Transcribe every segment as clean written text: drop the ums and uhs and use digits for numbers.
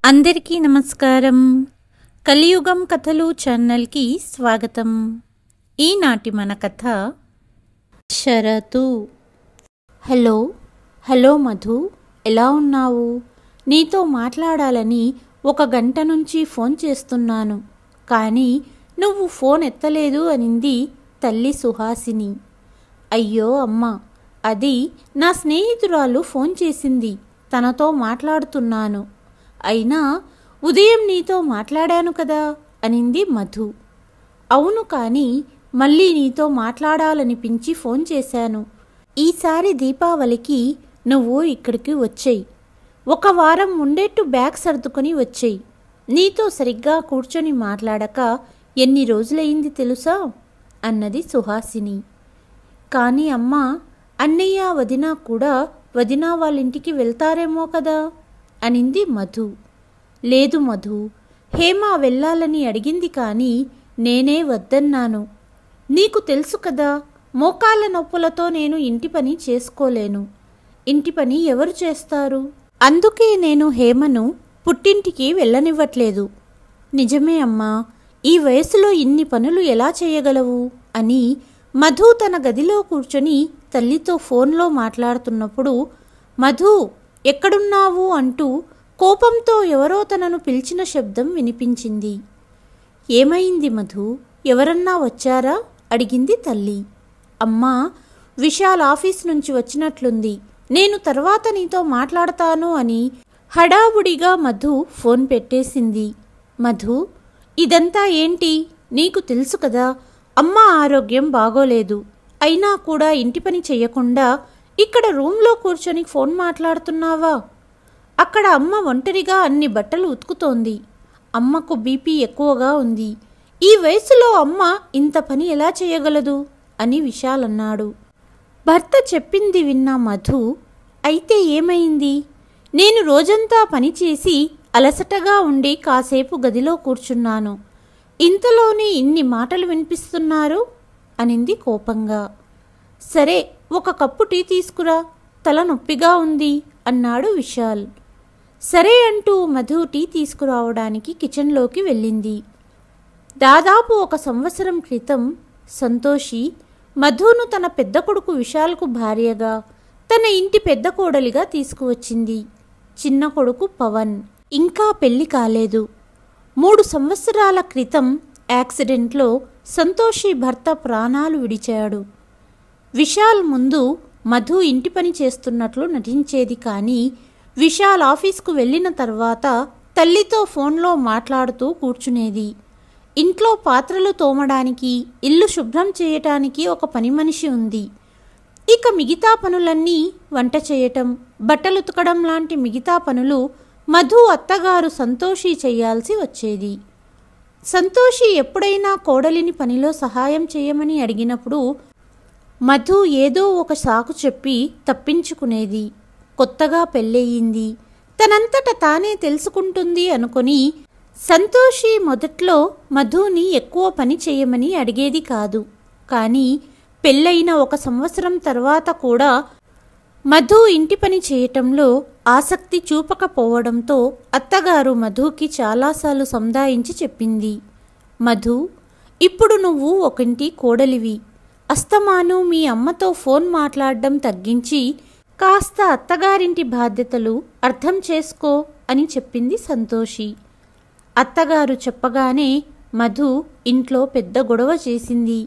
అందరికీ నమస్కారం. కలియుగం కథలు ఛానల్కి స్వాగతం. ఈనాటి మన కథ షరతు. హలో మధు, ఎలా ఉన్నావు? నీతో మాట్లాడాలని 1 గంట నుంచి ఫోన్ చేస్తున్నాను, కానీ నువ్వు ఫోన్ ఎత్తలేదు అనింది తల్లి సుహాసిని. అయ్యో అమ్మా, అది నా స్నేహితురాలు ఫోన్ చేసింది, తనతో మాట్లాడుతున్నాను. అయినా ఉదయం నీతో మాట్లాడాను కదా అనింది మధు. అవును, కానీ మళ్ళీ నీతో మాట్లాడాలనిపించి ఫోన్ చేశాను. ఈసారి దీపావళికి నువ్వు ఇక్కడికి వచ్చేయి. 1 వారం ఉండేట్టు బ్యాగ్ సర్దుకొని వచ్చేయి. నీతో సరిగ్గా కూర్చొని మాట్లాడక ఎన్ని రోజులైంది తెలుసా అన్నది సుహాసిని. కానీ అమ్మా, అన్నయ్య వదిన కూడా వదిన వాళ్ళింటికి వెళ్తారేమో కదా అనింది మధు. లేదు మధు, హేమ వెళ్ళాలని అడిగింది, కానీ నేనే వద్దన్నాను. నీకు తెలుసు కదా, మోకాళ్ళ నొప్పులతో నేను ఇంటి పని చేసుకోలేను. ఇంటి పని ఎవరు చేస్తారు? అందుకే నేను హేమను పుట్టింటికి వెళ్ళనివ్వట్లేదు. నిజమే అమ్మా, ఈ వయసులో ఇన్ని పనులు ఎలా చేయగలవు అని మధు తన గదిలో కూర్చొని తల్లితో ఫోన్లో మాట్లాడుతున్నప్పుడు, మధు ఎక్కడున్నావు అంటూ కోపంతో ఎవరో తనను పిలిచిన శబ్దం వినిపించింది. ఏమైంది మధు, ఎవరన్నా వచ్చారా అడిగింది తల్లి. అమ్మా, విశాల్ ఆఫీస్ నుంచి వచ్చినట్లుంది, నేను తర్వాత నీతో మాట్లాడతాను అని హడావుడిగా మధు ఫోన్ పెట్టేసింది. మధు, ఇదంతా ఏంటి? నీకు తెలుసు కదా, అమ్మ ఆరోగ్యం బాగోలేదు. అయినా కూడా ఇంటి పని చెయ్యకుండా ఇక్కడ రూమ్లో కూర్చొని ఫోన్ మాట్లాడుతున్నావా? అక్కడ అమ్మ ఒంటరిగా అన్ని బట్టలు ఉతుకుతోంది. అమ్మకు బీపీ ఎక్కువగా ఉంది. ఈ వయసులో అమ్మ ఇంత పని ఎలా చేయగలదు అని విశాల్ అన్నాడు. భర్త చెప్పింది విన్న మధు, అయితే ఏమైంది? నేను రోజంతా పనిచేసి అలసటగా ఉండి కాసేపు గదిలో కూర్చున్నాను, ఇంతలోనే ఇన్ని మాటలు వినిపిస్తున్నారు అనింది కోపంగా. సరే, 1 కప్పు టీ తీసుకురా, తల నొప్పిగా ఉంది అన్నాడు విశాల్. సరే అంటూ మధు టీ తీసుకురావడానికి కిచెన్లోకి వెళ్ళింది. దాదాపు 1 సంవత్సరం క్రితం సంతోషి మధును తన పెద్ద కొడుకు విశాల్కు భార్యగా, తన ఇంటి పెద్ద కోడలిగా తీసుకువచ్చింది. చిన్న కొడుకు పవన్ ఇంకా పెళ్లి కాలేదు. 3 సంవత్సరాల క్రితం యాక్సిడెంట్లో సంతోషి భర్త ప్రాణాలు విడిచాడు. విశాల్ ముందు మధు ఇంటి పని చేస్తున్నట్లు నటించేది, కానీ విశాల్ ఆఫీస్కు వెళ్ళిన తర్వాత తల్లితో ఫోన్లో మాట్లాడుతూ కూర్చునేది. ఇంట్లో పాత్రలు తోమడానికి, ఇల్లు శుభ్రం చేయటానికి 1 పని మనిషి ఉంది. ఇక మిగతా పనులన్నీ, వంట చేయటం, బట్టలు ఉతకడం లాంటి మిగతా పనులు మధు అత్తగారు సంతోషి చేయాల్సి వచ్చేది. సంతోషి ఎప్పుడైనా కోడలిని పనిలో సహాయం చేయమని అడిగినప్పుడు మధు ఏదో ఒక సాకు చెప్పి తప్పించుకునేది. కొత్తగా పెళ్ళయింది, తనంతట తానే తెలుసుకుంటుంది అనుకొని సంతోషి మొదట్లో మధుని ఎక్కువ పని చేయమని అడిగేది కాదు. కానీ పెళ్ళైన 1 సంవత్సరం తర్వాత కూడా మధు ఇంటి పని చేయటంలో ఆసక్తి చూపకపోవడంతో అత్తగారు మధుకి చాలాసార్లు సంధాయించి చెప్పింది. మధు, ఇప్పుడు నువ్వు 1 ఇంటి కోడలివి. అస్తమాను మీ అమ్మతో ఫోన్ మాట్లాడడం తగ్గించి కాస్త అత్తగారింటి బాధ్యతలు అర్థం చేసుకో అని చెప్పింది సంతోషి. అత్తగారు చెప్పగానే మధు ఇంట్లో పెద్ద గొడవ చేసింది.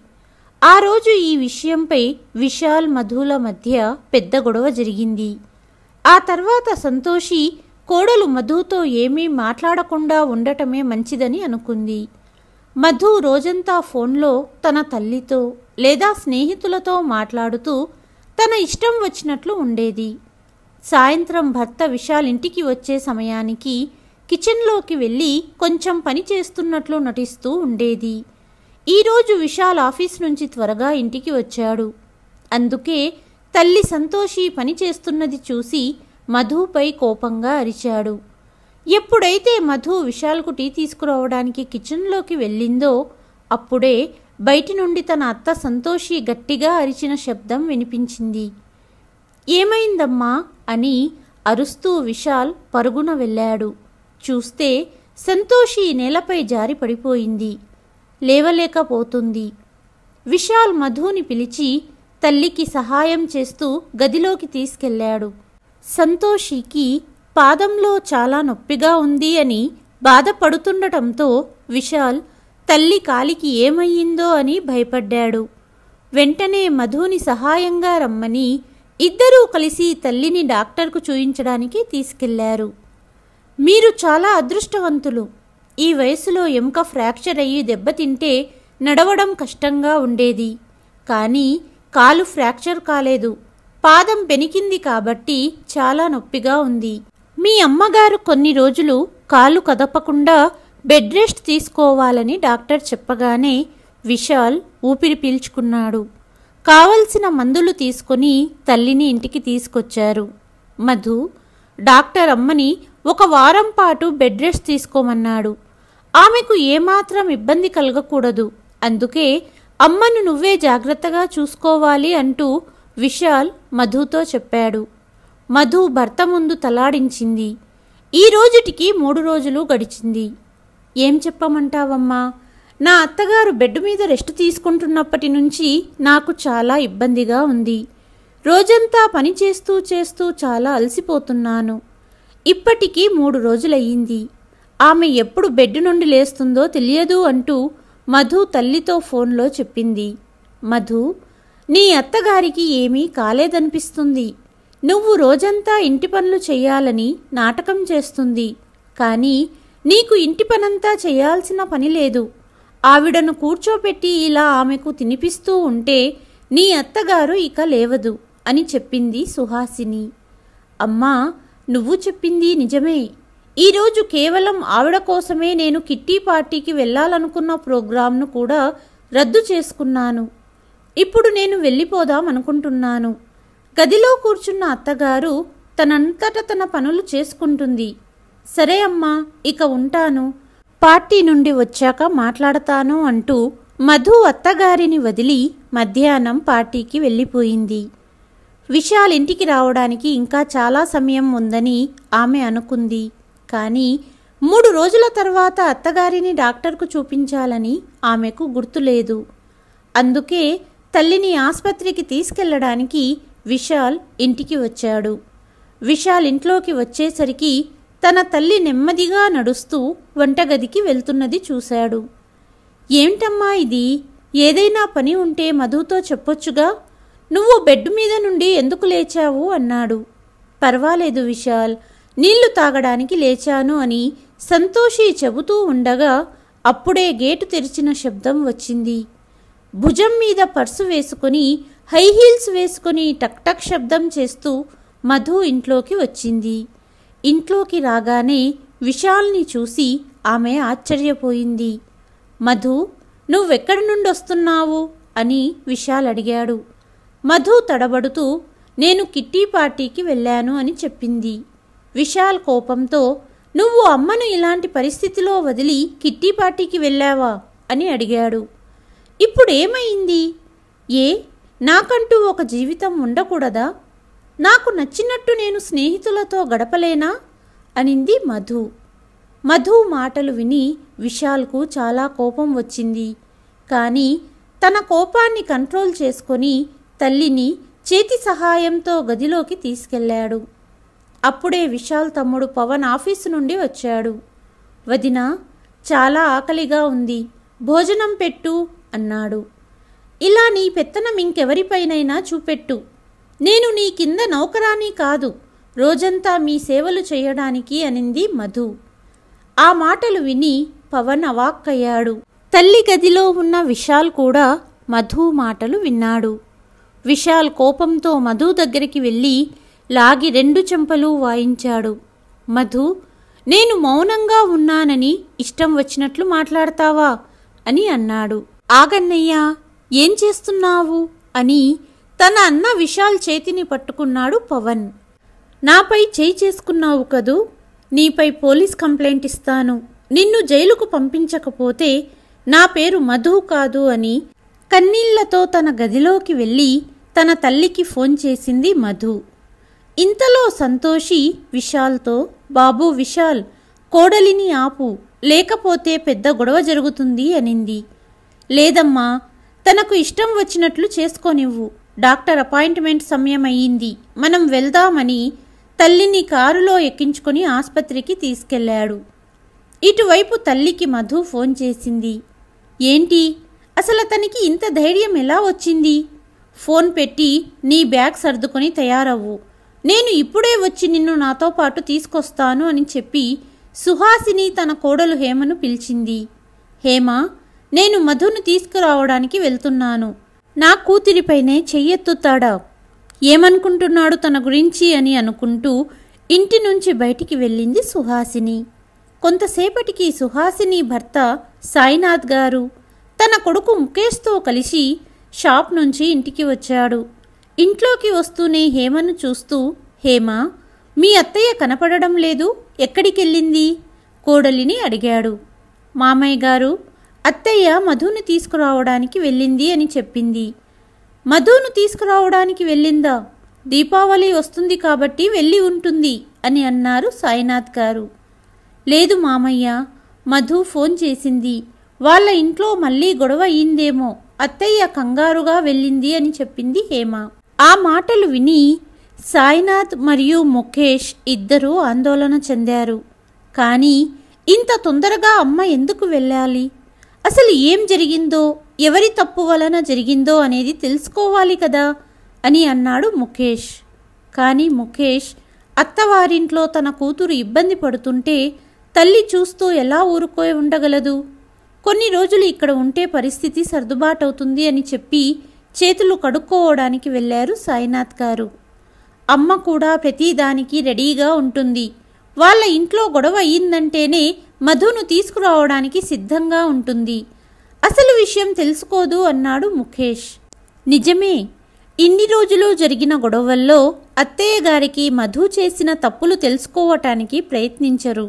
ఆ రోజు ఈ విషయంపై విశాల్ మధుల మధ్య పెద్ద గొడవ జరిగింది. ఆ తర్వాత సంతోషి కోడలు మధుతో ఏమీ మాట్లాడకుండా ఉండటమే మంచిదని అనుకుంది. మధు రోజంతా ఫోన్లో తన తల్లితో లేదా స్నేహితులతో మాట్లాడుతూ తన ఇష్టం వచ్చినట్లు ఉండేది. సాయంత్రం భర్త విశాల్ ఇంటికి వచ్చే సమయానికి కిచెన్లోకి వెళ్ళి కొంచెం పని చేస్తున్నట్లు నటిస్తూ ఉండేది. ఈరోజు విశాల్ ఆఫీస్ నుంచి త్వరగా ఇంటికి వచ్చాడు. అందుకే తల్లి సంతోషి పని చేస్తున్నది చూసి మధుపై కోపంగా అరిచాడు. ఎప్పుడైతే మధు విశాల్కు టీ తీసుకురావడానికి కిచెన్లోకి వెళ్ళిందో అప్పుడే బయటి నుండి తన అత్త సంతోషి గట్టిగా అరిచిన శబ్దం వినిపించింది. ఏమైందమ్మా అని అరుస్తూ విశాల్ పరుగున వెళ్ళాడు. చూస్తే సంతోషి నేలపై జారి పడిపోయింది. లేవలేకపోతుంది. విశాల్ మధుని పిలిచి తల్లికి సహాయం చేస్తూ గదిలోకి తీసుకెళ్లాడు. సంతోషికి పాదంలో చాలా నొప్పిగా ఉంది అని బాధపడుతుండటంతో విశాల్ తల్లి కాలికి ఏమయ్యిందో అని భయపడ్డాడు. వెంటనే మధుని సహాయంగా రమ్మని ఇద్దరూ కలిసి తల్లిని డాక్టర్కు చూయించడానికి తీసుకెళ్లారు. మీరు చాలా అదృష్టవంతులు. ఈ వయసులో ఎముక ఫ్రాక్చర్ అయ్యి దెబ్బతింటే నడవడం కష్టంగా ఉండేది. కానీ కాలు ఫ్రాక్చర్ కాలేదు. పాదం బెనికింది కాబట్టి చాలా నొప్పిగా ఉంది. మీ అమ్మగారు కొన్ని రోజులు కాలు కదపకుండా బెడ్ రెస్ట్ తీసుకోవాలని డాక్టర్ చెప్పగానే విశాల్ ఊపిరి పీల్చుకున్నాడు. కావలసిన మందులు తీసుకొని తల్లిని ఇంటికి తీసుకొచ్చారు. మధు డాక్టర్ అమ్మని 1 వారం పాటు బెడ్ రెస్ట్ తీసుకోమన్నాడు. ఆమెకు ఏమాత్రం ఇబ్బంది కలగకూడదు. అందుకే అమ్మను నువ్వే జాగ్రత్తగా చూసుకోవాలి అంటూ విశాల్ మధుతో చెప్పాడు. మధు భర్త ముందు తలాడించింది. ఈ రోజుటికి 3 రోజులు గడిచింది. ఏం చెప్పమంటావమ్మా? నా అత్తగారు బెడ్ మీద రెస్ట్ తీసుకుంటున్నప్పటి నుంచి నాకు చాలా ఇబ్బందిగా ఉంది. రోజంతా పని చేస్తూ చేస్తూ చాలా అలసిపోతున్నాను. ఇప్పటికీ 3 రోజులయ్యింది. ఆమె ఎప్పుడు బెడ్ నుండి లేస్తుందో తెలియదు అంటూ మధు తల్లితో ఫోన్లో చెప్పింది. మధు, నీ అత్తగారికి ఏమీ కాలేదనిపిస్తుంది. నువ్వు రోజంతా ఇంటి పనులు చెయ్యాలని నాటకం చేస్తుంది. కానీ నీకు ఇంటి పనంతా చేయాల్సిన పని లేదు. ఆవిడను కూర్చోపెట్టి ఇలా ఆమెకు తినిపిస్తూ ఉంటే నీ అత్తగారు ఇక లేవదు అని చెప్పింది సుహాసిని. అమ్మా, నువ్వు చెప్పింది నిజమే. ఈరోజు కేవలం ఆవిడ కోసమే నేను కిట్టి పార్టీకి వెళ్ళాలనుకున్న ప్రోగ్రాంను కూడా రద్దు చేసుకున్నాను. ఇప్పుడు నేను వెళ్ళిపోదాం అనుకుంటున్నాను. గదిలో కూర్చున్న అత్తగారు తనంతట తన పనులు చేసుకుంటుంది. సరే అమ్మా, ఇక ఉంటాను. పార్టీ నుండి వచ్చాక మాట్లాడతాను అంటూ మధు అత్తగారిని వదిలి మధ్యాహ్నం పార్టీకి వెళ్ళిపోయింది. విశాల్ ఇంటికి రావడానికి ఇంకా చాలా సమయం ఉందని ఆమె అనుకుంది. కానీ 3 రోజుల తర్వాత అత్తగారిని డాక్టర్కు చూపించాలని ఆమెకు గుర్తులేదు. అందుకే తల్లిని ఆస్పత్రికి తీసుకెళ్లడానికి విశాల్ ఇంటికి వచ్చాడు. విశాల్ ఇంట్లోకి వచ్చేసరికి తన తల్లి నెమ్మదిగా నడుస్తూ వంటగదికి వెళ్తున్నది చూశాడు. ఏమిటమ్మా ఇది? ఏదైనా పని ఉంటే మధుతో చెప్పొచ్చుగా. నువ్వు బెడ్ మీద నుండి ఎందుకు లేచావు అన్నాడు. పర్వాలేదు విశాల్, నీళ్లు తాగడానికి లేచాను అని సంతోషి చెబుతూ ఉండగా అప్పుడే గేటు తెరిచిన శబ్దం వచ్చింది. భుజం మీద పర్సు వేసుకుని హై హీల్స్ వేసుకుని టక్ టక్ శబ్దం చేస్తూ మధు ఇంట్లోకి వచ్చింది. ఇంట్లోకి రాగానే విశాల్ని చూసి ఆమె ఆశ్చర్యపోయింది. మధు, నువ్వెక్కడి నుండి వస్తున్నావు అని విశాల్ అడిగాడు. మధు తడబడుతూ నేను కిట్టి పార్టీకి వెళ్ళాను అని చెప్పింది. విశాల్ కోపంతో నువ్వు అమ్మను ఇలాంటి పరిస్థితిలో వదిలి కిట్టి పార్టీకి వెళ్ళావా అని అడిగాడు. ఇప్పుడేమైంది? నాకంటూ ఒక జీవితం ఉండకూడదా? నాకు నచ్చినట్టు నేను స్నేహితులతో గడపలేనా అనింది మధు. మధు మాటలు విని విశాల్కు చాలా కోపం వచ్చింది. కానీ తన కోపాన్ని కంట్రోల్ చేసుకొని తల్లిని చేతి సహాయంతో గదిలోకి తీసుకెళ్లాడు. అప్పుడే విశాల్ తమ్ముడు పవన్ ఆఫీసు నుండి వచ్చాడు. వదినా, చాలా ఆకలిగా ఉంది, భోజనం పెట్టు అన్నాడు. ఇలా నీ పెత్తనం ఇంకెవరిపైనైనా చూపెట్టు. నేను నీ కింద నౌకరాని కాదు, రోజంతా మీ సేవలు చేయడానికి అనింది మధు. ఆ మాటలు విని పవన్ అవాక్కయ్యాడు. తల్లి గదిలో ఉన్న విశాల్ కూడా మధు మాటలు విన్నాడు. విశాల్ కోపంతో మధు దగ్గరికి వెళ్ళి లాగి 2 చెంపలు వాయించాడు. మధు, నేను మౌనంగా ఉన్నానని ఇష్టం వచ్చినట్లు మాట్లాడతావా అని అన్నాడు. ఆగన్నయ్యా, ఏం చేస్తున్నావు అని తన అన్న విశాల్ చేతిని పట్టుకున్నాడు పవన్. నాపై చేయి చేసుకున్నావు కదూ, నీపై పోలీస్ కంప్లైంట్ ఇస్తాను. నిన్ను జైలుకు పంపించకపోతే నా పేరు మధు కాదు అని కన్నీళ్లతో తన గదిలోకి వెళ్ళి తన తల్లికి ఫోన్ చేసింది మధు. ఇంతలో సంతోషి విశాల్తో, బాబూ విశాల్, కోడలిని ఆపు, లేకపోతే పెద్ద గొడవ జరుగుతుంది అనింది. లేదమ్మా, తనకు ఇష్టం వచ్చినట్లు చేసుకోనివ్వు. డాక్టర్ అపాయింట్మెంట్ సమయం అయ్యింది, మనం వెళ్దామని తల్లిని కారులో ఎక్కించుకొని ఆస్పత్రికి తీసుకెళ్లాడు. ఇటువైపు తల్లికి మధు ఫోన్ చేసింది. ఏంటి, అసలు తనకి ఇంత ధైర్యం ఎలా వచ్చింది? ఫోన్ పెట్టి నీ బ్యాగ్ సర్దుకొని తయారవ్వు, నేను ఇప్పుడే వచ్చి నిన్ను నాతో పాటు తీసుకొస్తాను అని చెప్పి సుహాసిని తన కోడలు హేమను పిలిచింది. హేమ, నేను మధును తీసుకురావడానికి వెళ్తున్నాను. నా కూతురిపైనే చెయ్యెత్తుతాడా? ఏమనుకుంటున్నాడు తన గురించి అని అనుకుంటూ ఇంటి నుంచి బయటికి వెళ్ళింది సుహాసిని. కొంతసేపటికి సుహాసిని భర్త సాయినాథ్ గారు తన కొడుకు ముఖేష్తో కలిసి షాప్ నుంచి ఇంటికి వచ్చాడు. ఇంట్లోకి వస్తూనే హేమను చూస్తూ, హేమ, మీ అత్తయ్య కనపడడం లేదు, ఎక్కడికెళ్ళింది? కోడలిని అడిగాడు. మామయ్య గారు, అత్తయ్య మధుని తీసుకురావడానికి వెళ్ళింది అని చెప్పింది. మధును తీసుకురావడానికి వెళ్ళిందా? దీపావళి వస్తుంది కాబట్టి వెళ్ళి ఉంటుంది అని అన్నారు సాయినాథ్ గారు. లేదు మామయ్య, మధు ఫోన్ చేసింది, వాళ్ళ ఇంట్లో మళ్ళీ గొడవ అయ్యిందేమో, అత్తయ్య కంగారుగా వెళ్ళింది అని చెప్పింది హేమ. ఆ మాటలు విని సాయినాథ్ మరియు ముఖేష్ ఇద్దరూ ఆందోళన చెందారు. కానీ ఇంత తొందరగా అమ్మ ఎందుకు వెళ్ళాలి? అసలు ఏం జరిగిందో, ఎవరి తప్పు వలన జరిగిందో అనేది తెలుసుకోవాలి కదా అని అన్నాడు ముఖేష్. కానీ ముఖేష్ అత్తవారింట్లో తన కూతురు ఇబ్బంది పడుతుంటే తల్లి చూస్తూ ఎలా ఊరుకోయి ఉండగలదు? కొన్ని రోజులు ఇక్కడ ఉంటే పరిస్థితి సర్దుబాటవుతుంది అని చెప్పి చేతులు కడుక్కోవడానికి వెళ్ళారు సాయినాథ్ గారు. అమ్మ కూడా ప్రతిదానికి రెడీగా ఉంటుంది. వాళ్ళ ఇంట్లో గొడవ అయ్యిందంటేనే మధును తీసుకురావడానికి సిద్ధంగా ఉంటుంది. అసలు విషయం తెలుసుకోదు అన్నాడు ముఖేష్. నిజమే, ఇన్ని రోజులు జరిగిన గొడవల్లో అత్తయ్య గారికి మధు చేసిన తప్పులు తెలుసుకోవటానికి ప్రయత్నించరు.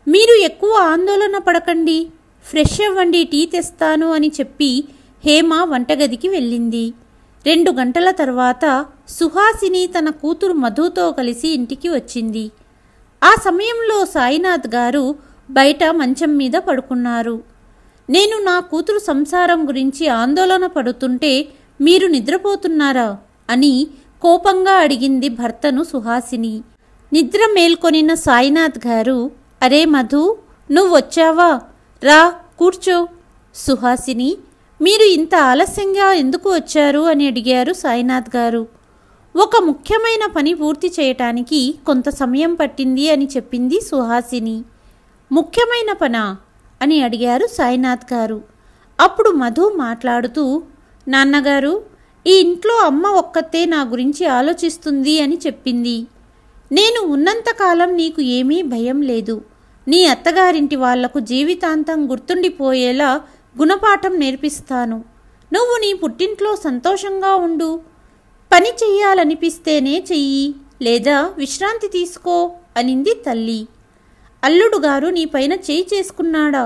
మీరు ఎక్కువ ఆందోళన పడకండి, ఫ్రెష్ అవ్వండి, టీ తెస్తాను అని చెప్పి హేమ వంటగదికి వెళ్ళింది. 2 గంటల తర్వాత సుహాసిని తన కూతురు మధుతో కలిసి ఇంటికి వచ్చింది. ఆ సమయంలో సాయినాథ్ గారు బయట మంచం మీద పడుకున్నారు. నేను నా కూతురు సంసారం గురించి ఆందోళన పడుతుంటే మీరు నిద్రపోతున్నారా అని కోపంగా అడిగింది భర్తను సుహాసిని. నిద్ర మేల్కొనిన సాయినాథ్ గారు, అరే మధు, నువ్వొచ్చావా, రా కూర్చో. సుహాసిని, మీరు ఇంత ఆలస్యంగా ఎందుకు వచ్చారు అని అడిగారు సాయినాథ్ గారు. ఒక ముఖ్యమైన పని పూర్తి చేయటానికి కొంత సమయం పట్టింది అని చెప్పింది సుహాసిని. ముఖ్యమైన పనా అని అడిగారు సాయినాథ్ గారు. అప్పుడు మధు మాట్లాడుతూ, నాన్నగారు, ఈ ఇంట్లో అమ్మ ఒక్కతే నా గురించి ఆలోచిస్తుంది అని చెప్పింది. నేను ఉన్నంతకాలం నీకు ఏమీ భయం లేదు. నీ అత్తగారింటి వాళ్లకు జీవితాంతం గుర్తుండిపోయేలా గుణపాఠం నేర్పిస్తాను. నువ్వు నీ పుట్టింట్లో సంతోషంగా ఉండు. పని చెయ్యాలనిపిస్తేనే చెయ్యి, లేదా విశ్రాంతి తీసుకో అనింది తల్లి. అల్లుడు గారు నీపైన చేయి చేసుకున్నాడా?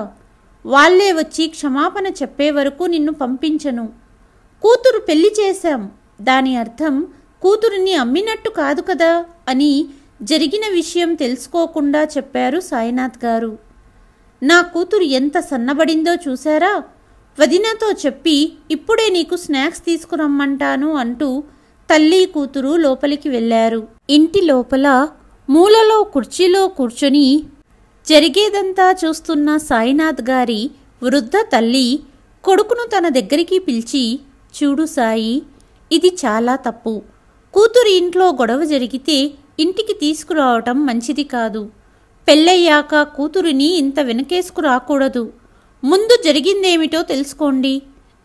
వాళ్లే వచ్చి క్షమాపణ చెప్పే వరకు నిన్ను పంపించను. కూతురు పెళ్లి చేశాం, దాని అర్థం కూతురిని అమ్మినట్టు కాదు కదా అని జరిగిన విషయం తెలుసుకోకుండా చెప్పారు సాయినాథ్ గారు. నా కూతురు ఎంత సన్నబడిందో చూశారా? వదినతో చెప్పి ఇప్పుడే నీకు స్నాక్స్ తీసుకురమ్మంటాను అంటూ తల్లి కూతురు లోపలికి వెళ్ళారు. ఇంటి లోపల మూలలో కుర్చీలో కూర్చొని జరిగేదంతా చూస్తున్న సాయినాథ్ గారి వృద్ధ తల్లి కొడుకును తన దగ్గరికి పిలిచి, చూడు సాయి, ఇది చాలా తప్పు. కూతురు ఇంట్లో గొడవ జరిగితే ఇంటికి తీసుకురావటం మంచిది కాదు. పెళ్ళయ్యాక కూతురిని ఇంత వెనకేసుకు రాకూడదు. ముందు జరిగిందేమిటో తెలుసుకోండి.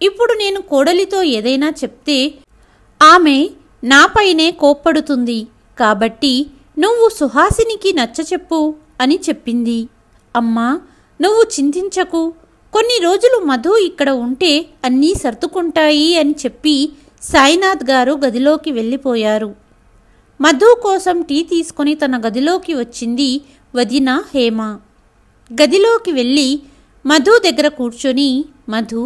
ఇప్పుడు నేను కోడలితో ఏదైనా చెప్తే ఆమె నాపైనే కోప్పడుతుంది. కాబట్టి నువ్వు సుహాసినికి నచ్చచెప్పు అని చెప్పింది. అమ్మా, నువ్వు చింతించకు. కొన్ని రోజులు మధు ఇక్కడ ఉంటే అన్నీ సర్దుకుంటాయి అని చెప్పి సాయినాథ్ గారు గదిలోకి వెళ్ళిపోయారు. మధు కోసం టీ తీసుకొని తన గదిలోకి వచ్చింది వదిన హేమ. గదిలోకి వెళ్ళి మధు దగ్గర కూర్చొని, మధు,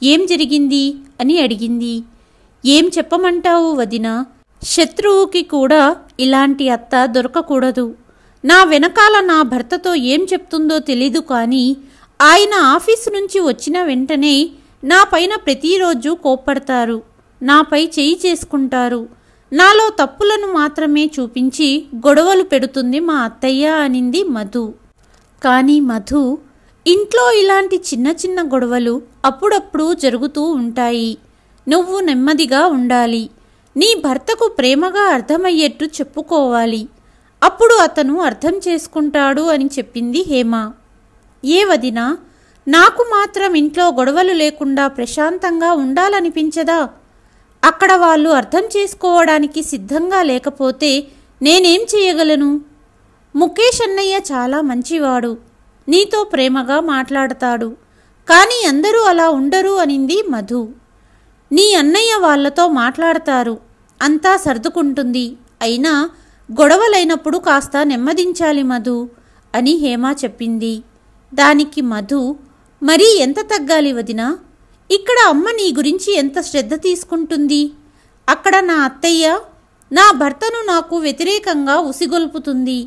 ఏం జరిగింది అని అడిగింది. ఏం చెప్పమంటావు వదిన? శత్రువుకి కూడా ఇలాంటి అత్త దొరకకూడదు. నా వెనకాల నా భర్తతో ఏం చెప్తుందో తెలీదు, కానీ ఆయన ఆఫీసు నుంచి వచ్చిన వెంటనే నా పైన ప్రతిరోజు కోప్పడతారు, నాపై చేయి చేసుకుంటారు. నాలో తప్పులను మాత్రమే చూపించి గొడవలు పెడుతుంది మా అత్తయ్య అనింది మధు. కానీ మధు, ఇంట్లో ఇలాంటి చిన్న చిన్న గొడవలు అప్పుడప్పుడు జరుగుతూ ఉంటాయి. నువ్వు నెమ్మదిగా ఉండాలి. నీ భర్తకు ప్రేమగా అర్థమయ్యేట్టు చెప్పుకోవాలి. అప్పుడు అతను అర్థం చేసుకుంటాడు అని చెప్పింది హేమ. ఏ వదినా, నాకు మాత్రం ఇంట్లో గొడవలు లేకుండా ప్రశాంతంగా ఉండాలనిపించదా? అక్కడ వాళ్ళు అర్థం చేసుకోవడానికి సిద్ధంగా లేకపోతే నేనేం చేయగలను? ముఖేష్ అన్నయ్య చాలా మంచివాడు, నీతో ప్రేమగా మాట్లాడతాడు. కానీ అందరూ అలా ఉండరు అనింది మధు. నీ అన్నయ్య వాళ్లతో మాట్లాడతారు, అంతా సర్దుకుంటుంది. అయినా గొడవలైనప్పుడు కాస్త నెమ్మదించాలి మధు అని హేమ చెప్పింది. దానికి మధు, మరీ ఎంత తగ్గాలి వదినా? ఇక్కడ అమ్మ నీ గురించి ఎంత శ్రద్ధ తీసుకుంటుంది. అక్కడ నా అత్తయ్య నా భర్తను నాకు వ్యతిరేకంగా ఉసిగొల్పుతుంది.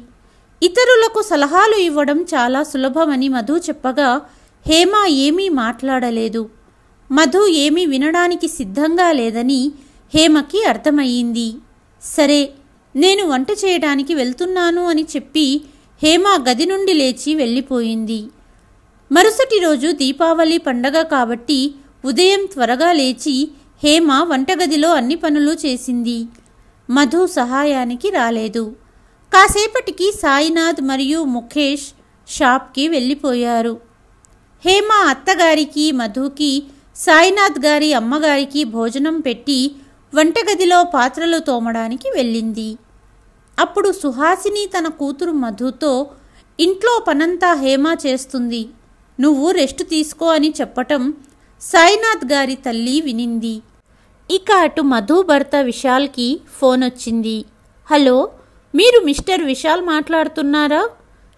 ఇతరులకు సలహాలు ఇవ్వడం చాలా సులభమని మధు చెప్పగా హేమ ఏమీ మాట్లాడలేదు. మధు ఏమీ వినడానికి సిద్ధంగా లేదని హేమకి అర్థమయ్యింది. సరే, నేను వంట చేయడానికి వెళ్తున్నాను అని చెప్పి హేమ గది నుండి లేచి వెళ్ళిపోయింది. మరుసటి రోజు దీపావళి పండగ కాబట్టి ఉదయం త్వరగా లేచి హేమ వంటగదిలో అన్ని పనులు చేసింది. మధు సహాయానికి రాలేదు. కాసేపటికి సాయినాథ్ మరియు ముఖేష్ షాప్కి వెళ్ళిపోయారు. హేమ అత్తగారికి, మధుకి, సాయినాథ్ గారి అమ్మగారికి భోజనం పెట్టి వంటగదిలో పాత్రలు తోమడానికి వెళ్ళింది. అప్పుడు సుహాసిని తన కూతురు మధుతో, ఇంట్లో పనంతా హేమ చేస్తుంది, నువ్వు రెస్ట్ తీసుకో అని చెప్పటం సాయినాథ్ గారి తల్లి వినింది. ఇక అటు మధు భర్త విశాల్కి ఫోన్ వచ్చింది. హలో, మీరు మిస్టర్ విశాల్ మాట్లాడుతున్నారా?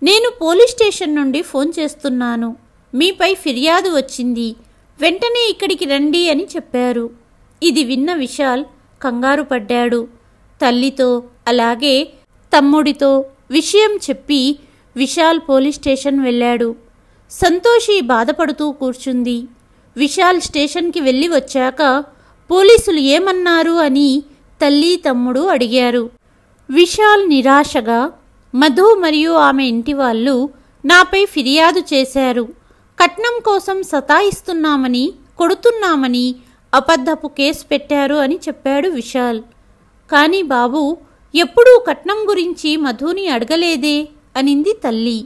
నేను పోలీస్ స్టేషన్ నుండి ఫోన్ చేస్తున్నాను. మీపై ఫిర్యాదు వచ్చింది, వెంటనే ఇక్కడికి రండి అని చెప్పారు. ఇది విన్న విశాల్ కంగారు పడ్డాడు. తల్లితో అలాగే తమ్ముడితో విషయం చెప్పి విశాల్ పోలీస్ స్టేషన్ వెళ్ళాడు. సంతోషి బాధపడుతూ కూర్చుంది. విశాల్ స్టేషన్కి వెళ్ళి వచ్చాక పోలీసులు ఏమన్నారు అని తల్లి తమ్ముడు అడిగారు. విశాల్ నిరాశగా, మధు మరియు ఆమె ఇంటి వాళ్ళు నాపై ఫిర్యాదు చేశారు, కట్నం కోసం సతాయిస్తున్నామని, కొడుతున్నామని అబద్ధపు కేసు పెట్టారు అని చెప్పాడు విశాల్. కానీ బాబు, ఎప్పుడూ కట్నం గురించి మధుని అడగలేదే అనింది తల్లి.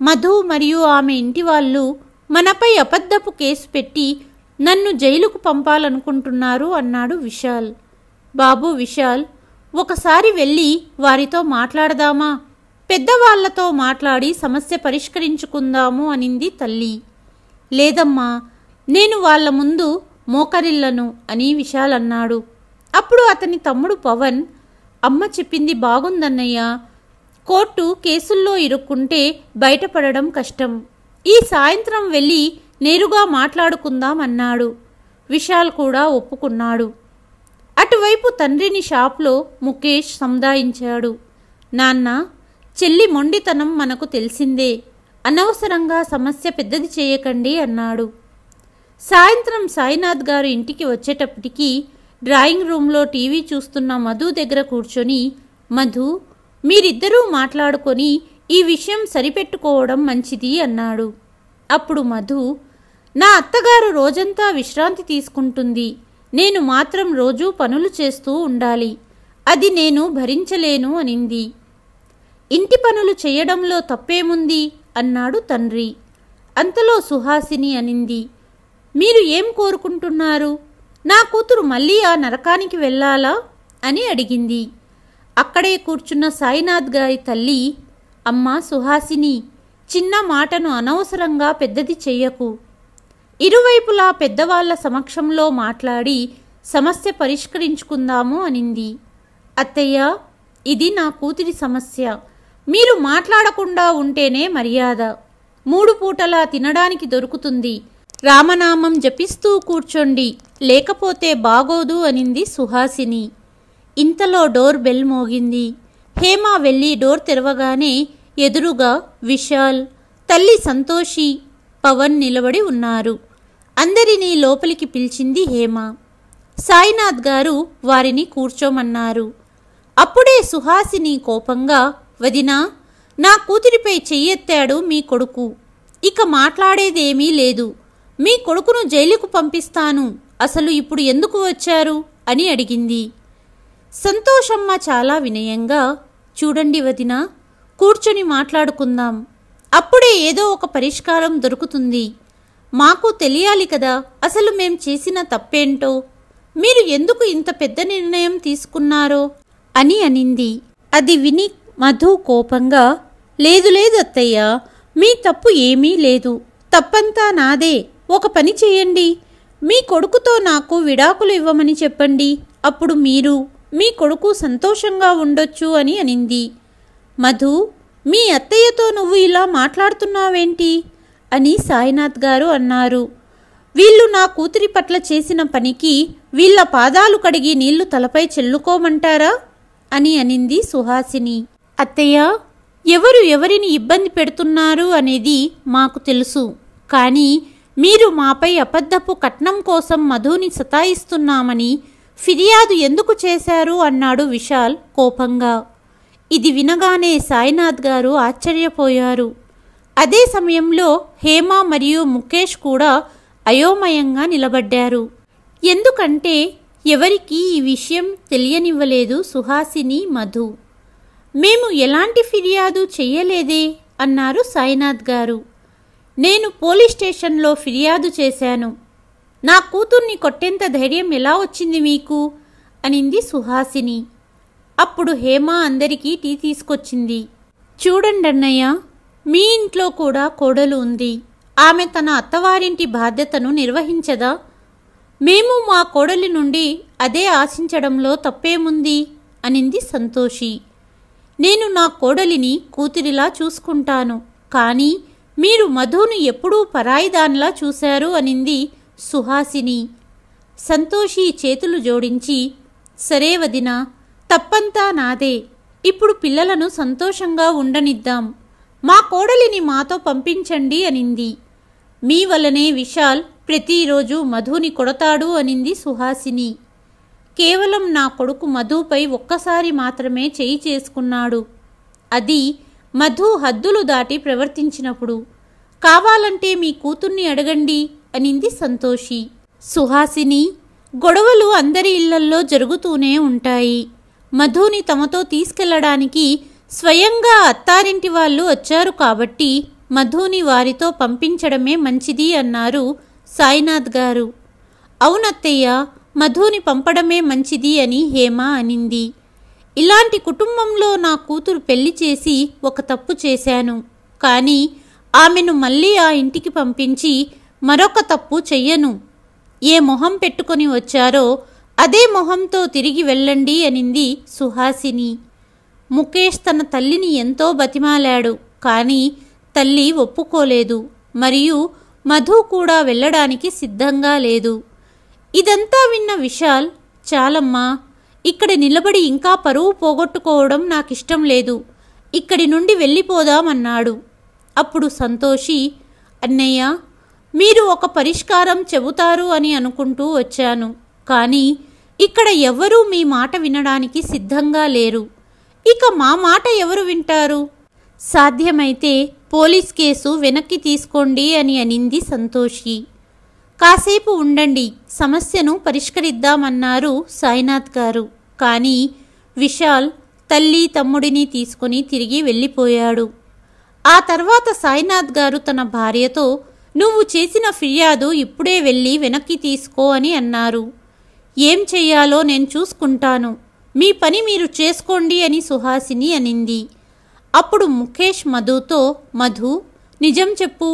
మధు మరియు ఆమె ఇంటి వాళ్ళు మనపై అబద్ధపు కేసు పెట్టి నన్ను జైలుకు పంపాలనుకుంటున్నారు అన్నాడు విశాల్. బాబు విశాల్, ఒకసారి వెళ్ళి వారితో మాట్లాడదామా? పెద్దవాళ్లతో మాట్లాడి సమస్య పరిష్కరించుకుందాము అనింది తల్లి. లేదమ్మా, నేను వాళ్ళ ముందు మోకరిల్లను అని విశాల్ అన్నాడు. అప్పుడు అతని తమ్ముడు పవన్, అమ్మ చెప్పింది బాగుందన్నయ్య, కోర్టు కేసుల్లో ఇరుక్కుంటే బయటపడడం కష్టం. ఈ సాయంత్రం వెళ్ళి నేరుగా మాట్లాడుకుందాం అన్నాడు. విశాల్ కూడా ఒప్పుకున్నాడు. అటువైపు తండ్రిని షాప్లో ముఖేష్ సముదాయించాడు. నాన్న, చెల్లి మొండితనం మనకు తెలిసిందే, అనవసరంగా సమస్య పెద్దది చేయకండి అన్నాడు. సాయంత్రం సాయినాథ్ గారు ఇంటికి వచ్చేటప్పటికి డ్రాయింగ్ రూమ్లో టీవీ చూస్తున్న మధు దగ్గర కూర్చొని, మధు, మీరిద్దరూ మాట్లాడుకొని ఈ విషయం సరిపెట్టుకోవడం మంచిది అన్నాడు. అప్పుడు మధు, నా అత్తగారు రోజంతా విశ్రాంతి తీసుకుంటుంది, నేను మాత్రం రోజూ పనులు చేస్తూ ఉండాలి, అది నేను భరించలేను అనింది. ఇంటి పనులు చేయడంలో తప్పేముంది అన్నాడు తండ్రి. అంతలో సుహాసిని అనింది, మీరు ఏం కోరుకుంటున్నారు? నా కూతురు మళ్ళీ ఆ నరకానికి వెళ్ళాలా అని అడిగింది. అక్కడే కూర్చున్న సాయినాథ్ గారి తల్లి, అమ్మా సుహాసిని, చిన్న మాటను అనవసరంగా పెద్దది చెయ్యకు. ఇరువైపులా పెద్దవాళ్ల సమక్షంలో మాట్లాడి సమస్య పరిష్కరించుకుందాము అనింది. అత్తయ్య, ఇది నా కూతురి సమస్య, మీరు మాట్లాడకుండా ఉంటేనే మర్యాద. 3 పూటలా తినడానికి దొరుకుతుంది, రామనామం జపిస్తూ కూర్చోండి, లేకపోతే బాగోదు అనింది సుహాసిని. ఇంతలో డోర్ బెల్ మోగింది. హేమ వెళ్ళి డోర్ తెరవగానే ఎదురుగా విశాల్, తల్లి సంతోషి, పవన్ నిలబడి ఉన్నారు. అందరినీ లోపలికి పిలిచింది హేమ. సాయినాథ్ గారు వారిని కూర్చోమన్నారు. అప్పుడే సుహాసిని కోపంగా, వదినా, నా కూతురిపై చెయ్యెత్తాడు మీ కొడుకు. ఇక మాట్లాడేదేమీ లేదు. మీ కొడుకును జైలుకు పంపిస్తాను. అసలు ఇప్పుడు ఎందుకు వచ్చారు అని అడిగింది. సంతోషమ్మ చాలా వినయంగా, చూడండి వదినా, కూర్చొని మాట్లాడుకుందాం. అప్పుడే ఏదో ఒక పరిష్కారం దొరుకుతుంది. మాకు తెలియాలి కదా అసలు మేం చేసిన తప్పేంటో, మీరు ఎందుకు ఇంత పెద్ద నిర్ణయం తీసుకున్నారో అని అనింది. అది విని మధు కోపంగా, లేదు లేదు అత్తయ్య, మీ తప్పు ఏమీ లేదు. తప్పంతా నాదే. ఒక పని చేయండి, మీ కొడుకుతో నాకు విడాకులు ఇవ్వమని చెప్పండి. అప్పుడు మీరు, మీ కొడుకు సంతోషంగా ఉండొచ్చు అని అనింది. మధు, మీ అత్తయ్యతో నువ్వు ఇలా మాట్లాడుతున్నావేంటి అని సాయినాథ్ గారు అన్నారు. వీళ్ళు నా కూతురి పట్ల చేసిన పనికి వీళ్ళ పాదాలు కడిగి నీళ్లు తలపై చెల్లుకోమంటారా అని అనింది సుహాసిని. అత్తయ్య, ఎవరు ఎవరిని ఇబ్బంది పెడుతున్నారు అనేది మాకు తెలుసు. కానీ మీరు మాపై అబద్ధపు కట్నం కోసం మధుని సతాయిస్తున్నామని ఫిర్యాదు ఎందుకు చేశారు అన్నాడు విశాల్ కోపంగా. ఇది వినగానే సాయినాథ్ గారు ఆశ్చర్యపోయారు. అదే సమయంలో హేమ మరియు ముఖేష్ కూడా అయోమయంగా నిలబడ్డారు. ఎందుకంటే ఎవరికీ ఈ విషయం తెలియనివ్వలేదు సుహాసిని, మధు. మేము ఎలాంటి ఫిర్యాదు చెయ్యలేదే అన్నారు సాయినాథ్ గారు. నేను పోలీస్ స్టేషన్లో ఫిర్యాదు చేశాను. నా కూతుర్ని కొట్టేంత ధైర్యం ఎలా వచ్చింది మీకు అనింది సుహాసిని. అప్పుడు హేమ అందరికీ టీ తీసుకొచ్చింది. చూడండన్నయ్య, మీ ఇంట్లో కూడా కోడలు ఉంది. ఆమె తన అత్తవారింటి బాధ్యతను నిర్వహించదా? మేము మా కోడలి నుండి అదే ఆశించడంలో తప్పేముంది అనింది సంతోషి. నేను నా కోడలిని కూతురిలా చూసుకుంటాను, కానీ మీరు మధును ఎప్పుడూ పరాయిదానిలా చూశారు అనింది సుహాసిని. సంతోషి చేతులు జోడించి, సరే వదినా, తప్పంతా నాదే. ఇప్పుడు పిల్లలను సంతోషంగా ఉండనిద్దాం. మా కోడలిని మాతో పంపించండి అనింది. మీ వల్లనే విశాల్ ప్రతిరోజు మధుని కొడతాడు అనింది సుహాసిని. కేవలం నా కొడుకు మధుపై ఒక్కసారి మాత్రమే చేయి చేసుకున్నాడు. అది మధు హద్దులు దాటి ప్రవర్తించినప్పుడు. కావాలంటే మీ కూతుర్ని అడగండి అనింది సంతోషి. సుహాసిని, గొడవలు అందరి ఇళ్లల్లో జరుగుతూనే ఉంటాయి. మధుని తమతో తీసుకెళ్లడానికి స్వయంగా అత్తారింటి వాళ్ళు వచ్చారు కాబట్టి మధుని వారితో పంపించడమే మంచిది అన్నారు సాయినాథ్ గారు. అవునత్తయ్య, మధుని పంపడమే మంచిది అని హేమ అనింది. ఇలాంటి కుటుంబంలో నా కూతురు పెళ్లి చేసి ఒక తప్పు చేశాను, కానీ ఆమెను మళ్ళీ ఆ ఇంటికి పంపించి మరొక తప్పు చెయ్యను. ఏ మొహం పెట్టుకొని వచ్చారో అదే మొహంతో తిరిగి వెళ్ళండి అనింది సుహాసిని. ముఖేష్ తన తల్లిని ఎంతో బతిమాలాడు, కానీ తల్లి ఒప్పుకోలేదు. మరియు మధు కూడా వెళ్ళడానికి సిద్ధంగా లేదు. ఇదంతా విన్న విశాల్, చాలమ్మా, ఇక్కడ నిలబడి ఇంకా పరువు పోగొట్టుకోవడం నాకిష్టం లేదు. ఇక్కడి నుండి వెళ్ళిపోదామన్నాడు. అప్పుడు సంతోషి, అన్నయ్య, మీరు ఒక పరిష్కారం చెబుతారు అని అనుకుంటూ వచ్చాను, కానీ ఇక్కడ ఎవ్వరూ మీ మాట వినడానికి సిద్ధంగా లేరు. ఇక మా మాట ఎవరు వింటారు? సాధ్యమైతే పోలీస్ కేసు వెనక్కి తీసుకోండి అని అనింది సంతోషి. కాసేపు ఉండండి, సమస్యను పరిష్కరిద్దామన్నారు సాయినాథ్ గారు. కానీ విశాల్ తల్లి తమ్ముడిని తీసుకుని తిరిగి వెళ్ళిపోయాడు. ఆ తర్వాత సాయినాథ్ గారు తన భార్యతో, నువ్వు చేసిన ఫిర్యాదు ఇప్పుడే వెళ్ళి వెనక్కి తీసుకో అని అన్నారు. ఏం చెయ్యాలో నేను చూసుకుంటాను, మీ పని మీరు చేసుకోండి అని సుహాసిని అనింది. అప్పుడు ముఖేష్ మధుతో, మధు, నిజం చెప్పు,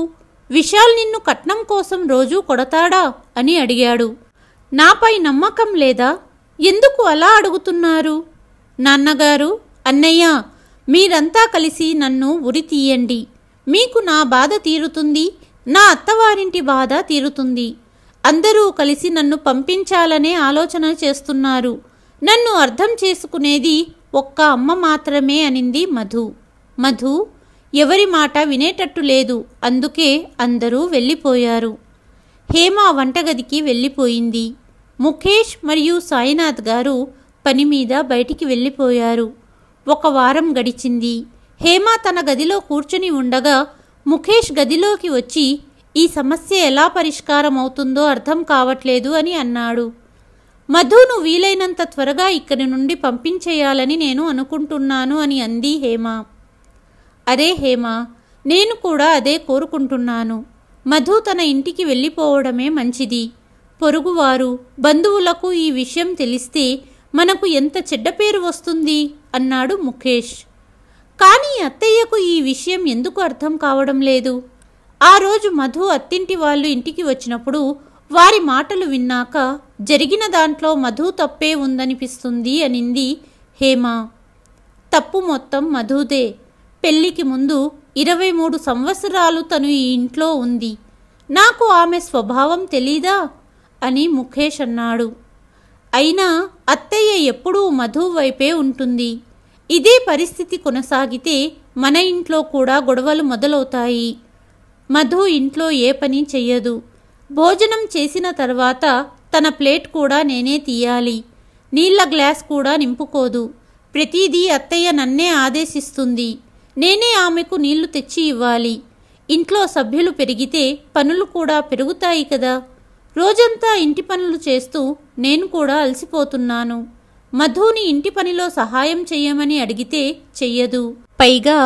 విశాల్ నిన్ను కట్నం కోసం రోజూ కొడతాడా అని అడిగాడు. నాపై నమ్మకం లేదా? ఎందుకు అలా అడుగుతున్నారు? నాన్నగారు, అన్నయ్య, మీరంతా కలిసి నన్ను ఉరి తీయండి. మీకు నా బాధ తీరుతుంది, నా అత్తవారింటి బాధ తీరుతుంది. అందరూ కలిసి నన్ను పంపించాలనే ఆలోచన చేస్తున్నారు. నన్ను అర్థం చేసుకునేది ఒక్క అమ్మ మాత్రమే అనింది మధు. మధు, ఎవరి మాట వినేటట్టు లేదు. అందుకే అందరూ వెళ్ళిపోయారు. హేమ వంటగదికి వెళ్ళిపోయింది. ముఖేష్ మరియు సాయినాథ్ గారు పని మీద బయటికి వెళ్ళిపోయారు. 1 వారం గడిచింది. హేమ తన గదిలో కూర్చుని ఉండగా ముఖేష్ గదిలోకి వచ్చి ఈ సమస్య ఎలా పరిష్కారం అవుతుందో అర్థం కావట్లేదు అని అన్నాడు. మధును వీలైనంత త్వరగా ఇక్కడి నుండి పంపించేయాలని నేను అనుకుంటున్నాను అని అంది హేమ. అరే హేమ, నేను కూడా అదే కోరుకుంటున్నాను. మధు తన ఇంటికి వెళ్ళిపోవడమే మంచిది. పొరుగువారు బంధువులకు ఈ విషయం తెలిస్తే మనకు ఎంత చెడ్డ పేరు వస్తుంది అన్నాడు ముఖేష్. కానీ అత్తయ్యకు ఈ విషయం ఎందుకు అర్థం కావడం లేదు? ఆ రోజు మధు అత్తింటి వాళ్ళు ఇంటికి వచ్చినప్పుడు వారి మాటలు విన్నాక జరిగిన దాంట్లో మధు తప్పే ఉందనిపిస్తుంది అనింది హేమ. తప్పు మొత్తం మధుదే. పెళ్లికి ముందు 23 సంవత్సరాలు తను ఈ ఇంట్లో ఉంది. నాకు ఆమె స్వభావం తెలీదా అని ముఖేష్ అన్నాడు. అయినా అత్తయ్య ఎప్పుడూ మధు వైపే ఉంటుంది. ఇదే పరిస్థితి కొనసాగితే మన ఇంట్లో కూడా గొడవలు మొదలవుతాయి. మధు ఇంట్లో ఏ పని చెయ్యదు. భోజనం చేసిన తర్వాత తన ప్లేట్ కూడా నేనే తీయాలి. నీళ్ల గ్లాస్ కూడా నింపుకోదు. ప్రతిదీ అత్తయ్య నన్నే ఆదేశిస్తుంది. నేనే ఆమెకు నీళ్లు తెచ్చి ఇవ్వాలి. ఇంట్లో సభ్యులు పెరిగితే పనులు కూడా పెరుగుతాయి కదా. రోజంతా ఇంటి పనులు చేస్తూ నేను కూడా అలసిపోతున్నాను. మధుని ఇంటి పనిలో సహాయం చెయ్యమని అడిగితే చెయ్యదు. పైగా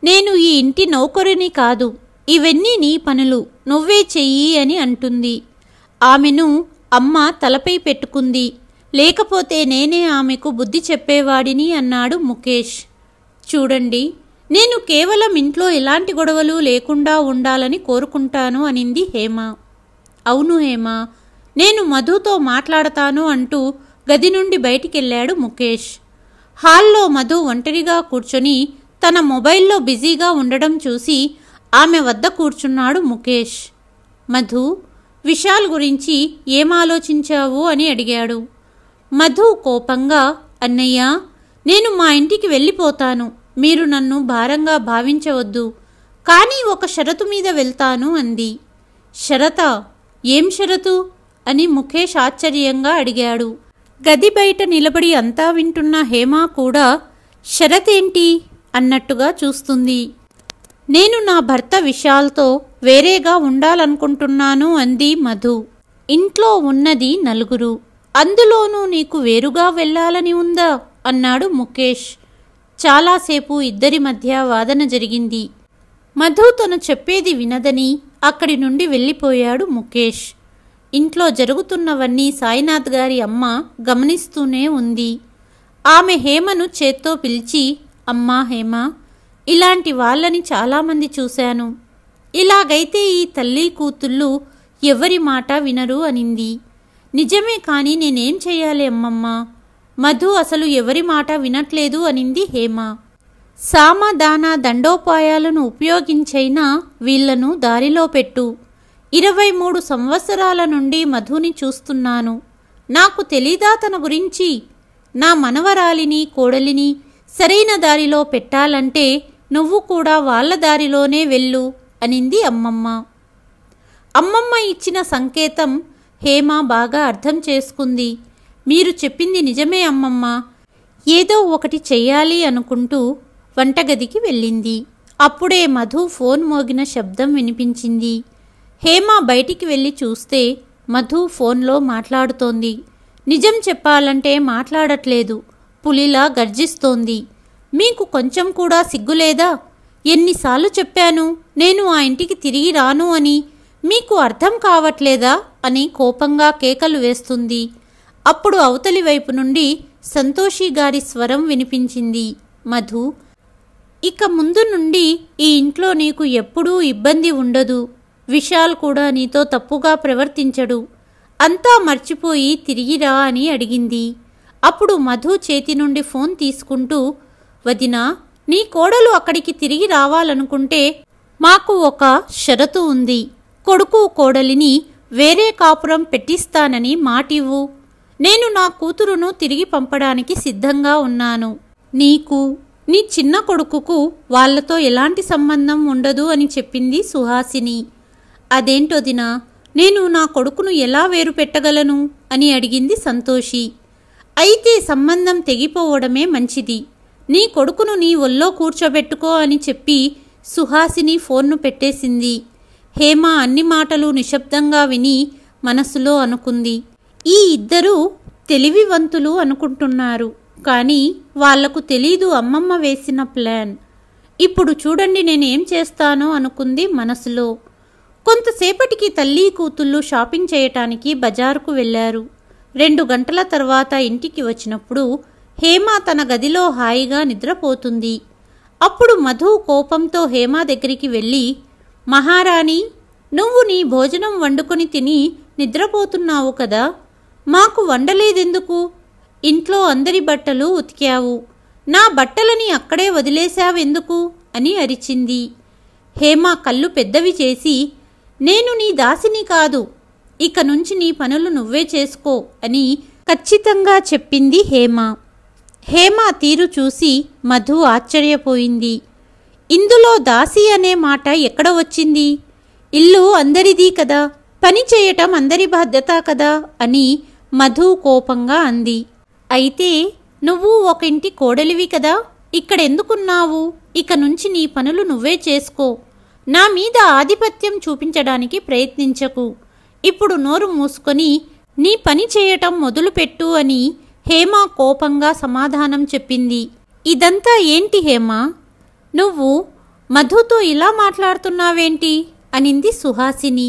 నేను ఈ ఇంటి నౌకరిని కాదు. ఇవన్నీ నీ పనులు, నువ్వే చెయ్యి అని అంటుంది. ఆమెను అమ్మ తలపై పెట్టుకుంది. లేకపోతే నేనే ఆమెకు బుద్ధి చెప్పేవాడిని అన్నాడు ముఖేష్. చూడండి, నేను కేవలం ఇంట్లో ఎలాంటి గొడవలు లేకుండా ఉండాలని కోరుకుంటాను అనింది హేమ. అవును హేమ, నేను మధుతో మాట్లాడతాను అంటూ గది నుండి బయటికెళ్ళాడు ముఖేష్. హాల్లో మధు ఒంటరిగా కూర్చొని తన మొబైల్లో బిజీగా ఉండడం చూసి ఆమె వద్ద కూర్చున్నాడు ముఖేష్. మధు, విశాల్ గురించి ఏం ఆలోచించావు అని అడిగాడు. మధు కోపంగా, అన్నయ్య, నేను మా ఇంటికి వెళ్ళిపోతాను. మీరు నన్ను భారంగా భావించవద్దు. కానీ ఒక షరతు మీద వెళ్తాను అంది. షరతా? ఏం షరతు అని ముఖేష్ ఆశ్చర్యంగా అడిగాడు. గది బయట నిలబడి అంతా వింటున్న హేమ కూడా షరతేంటి అన్నట్టుగా చూస్తుంది. నేను నా భర్త విశాల్తో వేరేగా ఉండాలనుకుంటున్నాను అంది మధు. ఇంట్లో ఉన్నది 4. అందులోనూ నీకు వేరుగా వెళ్ళాలని ఉందా అన్నాడు ముఖేష్. చాలాసేపు ఇద్దరి మధ్య వాదన జరిగింది. మధు తను చెప్పేది వినదని అక్కడి నుండి వెళ్ళిపోయాడు ముఖేష్. ఇంట్లో జరుగుతున్నవన్నీ సాయినాథ్ గారి అమ్మ గమనిస్తూనే ఉంది. ఆమె హేమను చేత్తో పిలిచి, అమ్మా హేమ, ఇలాంటి వాళ్ళని చాలామంది చూశాను. ఇలాగైతే ఈ తల్లి కూతుళ్ళు ఎవరి మాట వినరు అనింది. నిజమే, కానీ నేనేం చెయ్యాలి అమ్మమ్మ? మధు అసలు ఎవరి మాట వినట్లేదు అనింది హేమ. సామదాన దండోపాయాలను ఉపయోగించైనా వీళ్లను దారిలో పెట్టు. 23 సంవత్సరాల నుండి మధుని చూస్తున్నాను. నాకు తెలీదా తన గురించి? నా మనవరాలిని, కోడలిని సరైన దారిలో పెట్టాలంటే నువ్వు కూడా వాళ్ళ దారిలోనే వెళ్ళు అనింది అమ్మమ్మ. అమ్మమ్మ ఇచ్చిన సంకేతం హేమ బాగా అర్థం చేసుకుంది. మీరు చెప్పింది నిజమే అమ్మమ్మ. ఏదో ఒకటి చెయ్యాలి అనుకుంటూ వంటగదికి వెళ్ళింది. అప్పుడే మధు ఫోన్ మోగిన శబ్దం వినిపించింది. హేమ బయటికి వెళ్ళి చూస్తే మధు ఫోన్లో మాట్లాడుతోంది. నిజం చెప్పాలంటే మాట్లాడట్లేదు. పులిలా గర్జిస్తోంది. మీకు కొంచెం కూడా సిగ్గులేదా? ఎన్నిసార్లు చెప్పాను నేను ఆ ఇంటికి తిరిగి రాను అని? మీకు అర్థం కావట్లేదా అని కోపంగా కేకలు వేస్తుంది. అప్పుడు అవతలి వైపు నుండి సంతోషి గారి స్వరం వినిపించింది. మధు, ఇక ముందు నుండి ఈ ఇంట్లో నీకు ఎప్పుడూ ఇబ్బంది ఉండదు. విశాల్ కూడా నీతో తప్పుగా ప్రవర్తించడు. అంతా మర్చిపోయి తిరిగిరా అని అడిగింది. అప్పుడు మధు చేతి నుండి ఫోన్ తీసుకుంటూ, వదినా, నీ కోడలు అక్కడికి తిరిగి రావాలనుకుంటే మాకు ఒక షరతు ఉంది. కొడుకు కోడలిని వేరే కాపురం పెట్టిస్తానని మాటివ్వు. నేను నా కూతురును తిరిగి పంపడానికి సిద్ధంగా ఉన్నాను. నీకు నీ చిన్న కొడుకుకు వాళ్లతో ఎలాంటి సంబంధం ఉండదు అని చెప్పింది సుహాసిని. అదేంటొదినా, నేను నా కొడుకును ఎలా వేరు పెట్టగలను అని అడిగింది సంతోషి. అయితే సంబంధం తెగిపోవడమే మంచిది. నీ కొడుకును నీ ఒళ్ళో కూర్చోబెట్టుకో అని చెప్పి సుహాసిని ఫోన్ను పెట్టేసింది. హేమ అన్ని మాటలు నిశ్శబ్దంగా విని మనసులో అనుకుంది, ఈ ఇద్దరూ తెలివివంతులు అనుకుంటున్నారు, కానీ వాళ్లకు తెలీదు అమ్మమ్మ వేసిన ప్లాన్. ఇప్పుడు చూడండి నేనేం చేస్తానో అనుకుంది మనసులో. కొంతసేపటికి తల్లి కూతుళ్ళు షాపింగ్ చేయటానికి బజారుకు వెళ్లారు. 2 గంటల తర్వాత ఇంటికి వచ్చినప్పుడు హేమ తన గదిలో హాయిగా నిద్రపోతుంది. అప్పుడు మధు కోపంతో హేమ దగ్గరికి వెళ్ళి, మహారాణి, నువ్వు నీ భోజనం వండుకొని తిని నిద్రపోతున్నావు కదా, మాకు వండలేదెందుకు? ఇంట్లో అందరి బట్టలు ఉతికావు, నా బట్టలని అక్కడే వదిలేశావెందుకు అని అరిచింది. హేమ కళ్ళు పెద్దవి చేసి, నేను నీ దాసిని కాదు, ఇక నుంచి నీ పనులు నువ్వే చేసుకో అని ఖచ్చితంగా చెప్పింది హేమ. హేమ తీరు చూసి మధు ఆశ్చర్యపోయింది. ఇందులో దాసి అనే మాట ఎక్కడ వచ్చింది? ఇల్లు అందరిది కదా, పని చేయటం అందరి బాధ్యత కదా అని మధు కోపంగా అంది. అయితే నువ్వు ఒక ఇంటి కోడలివి కదా, ఇక్కడెందుకున్నావు? ఇక నుంచి నీ పనులు నువ్వే చేసుకో, నా మీద ఆధిపత్యం చూపించడానికి ప్రయత్నించకు, ఇప్పుడు నోరు మూసుకొని నీ పని చేయటం మొదలుపెట్టు అని హేమ కోపంగా సమాధానం చెప్పింది. ఇదంతా ఏంటి హేమ, నువ్వు మధుతో ఇలా మాట్లాడుతున్నావేంటి అనింది సుహాసిని.